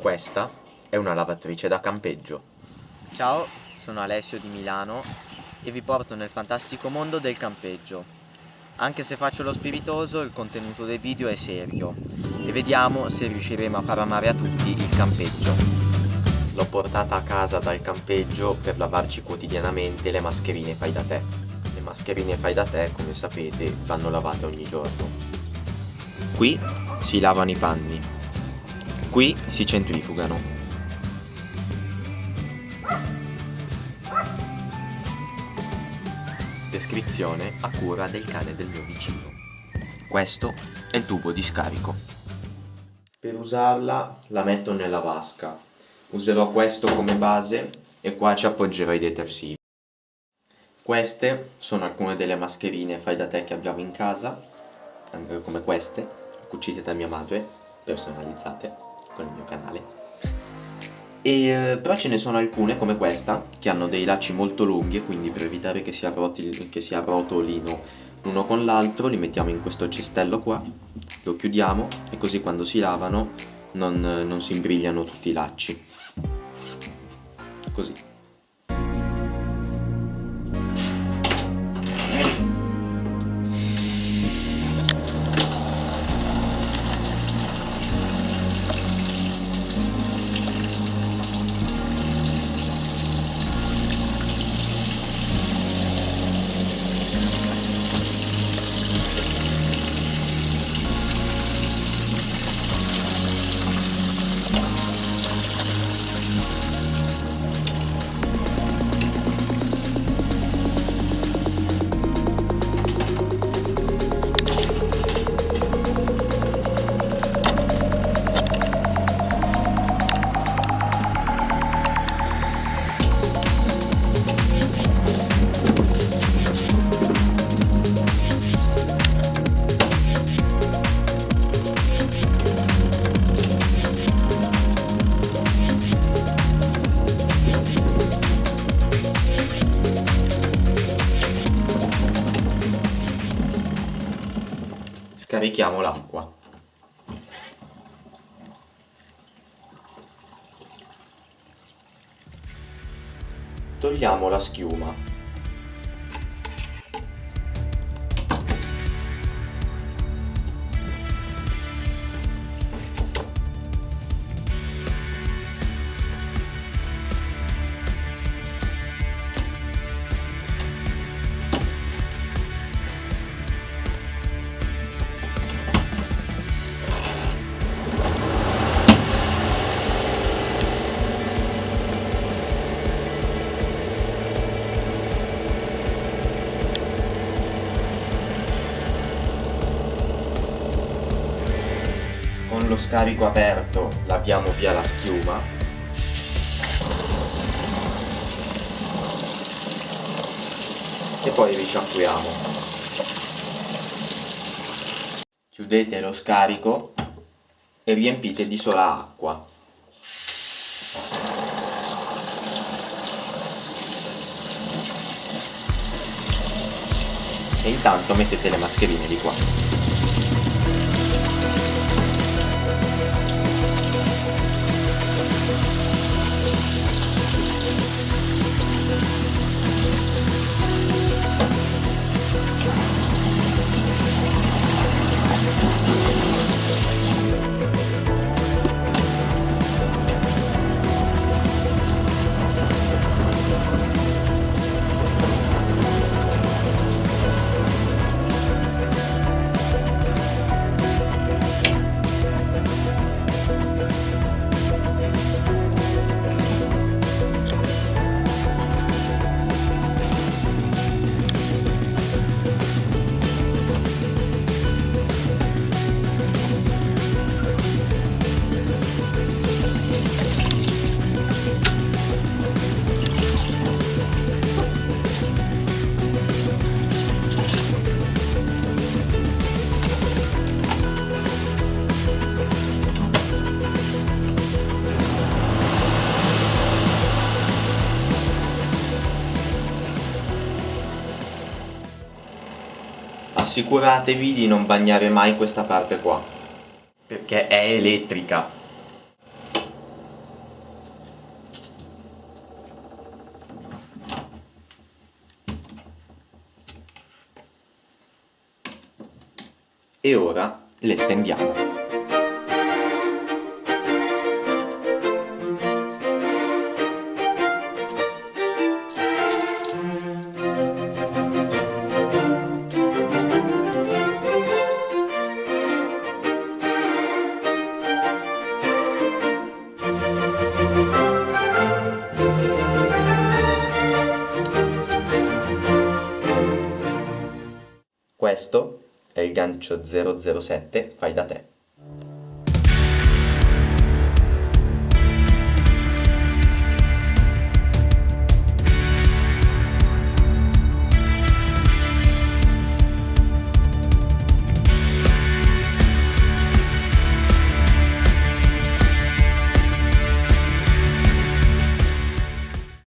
Questa è una lavatrice da campeggio. Ciao, sono Alessio di Milano e vi porto nel fantastico mondo del campeggio. Anche se faccio lo spiritoso, il contenuto del video è serio e vediamo se riusciremo a far amare a tutti il campeggio. L'ho portata a casa dal campeggio per lavarci quotidianamente le mascherine fai da te. Le mascherine fai da te, come sapete, vanno lavate ogni giorno. Qui si lavano i panni. Qui si centrifugano. Descrizione a cura del cane del mio vicino. Questo è il tubo di scarico. Per usarla la metto nella vasca. Userò questo come base e qua ci appoggerò i detersivi. Queste sono alcune delle mascherine fai da te che abbiamo in casa, anche come queste, cucite da mia madre, personalizzate con il mio canale. Però ce ne sono alcune come questa che hanno dei lacci molto lunghi e quindi per evitare che si arrotolino l'uno con l'altro li mettiamo in questo cestello qua, lo chiudiamo e così quando si lavano non si imbrigliano tutti i lacci. Così. Scarichiamo l'acqua. Togliamo la schiuma. Con lo scarico aperto laviamo via la schiuma. E poi risciacquiamo. Chiudete lo scarico e riempite di sola acqua. E intanto mettete le mascherine di qua. Assicuratevi di non bagnare mai questa parte qua, perché è elettrica. E ora le stendiamo. Questo è il gancio 007 fai da te.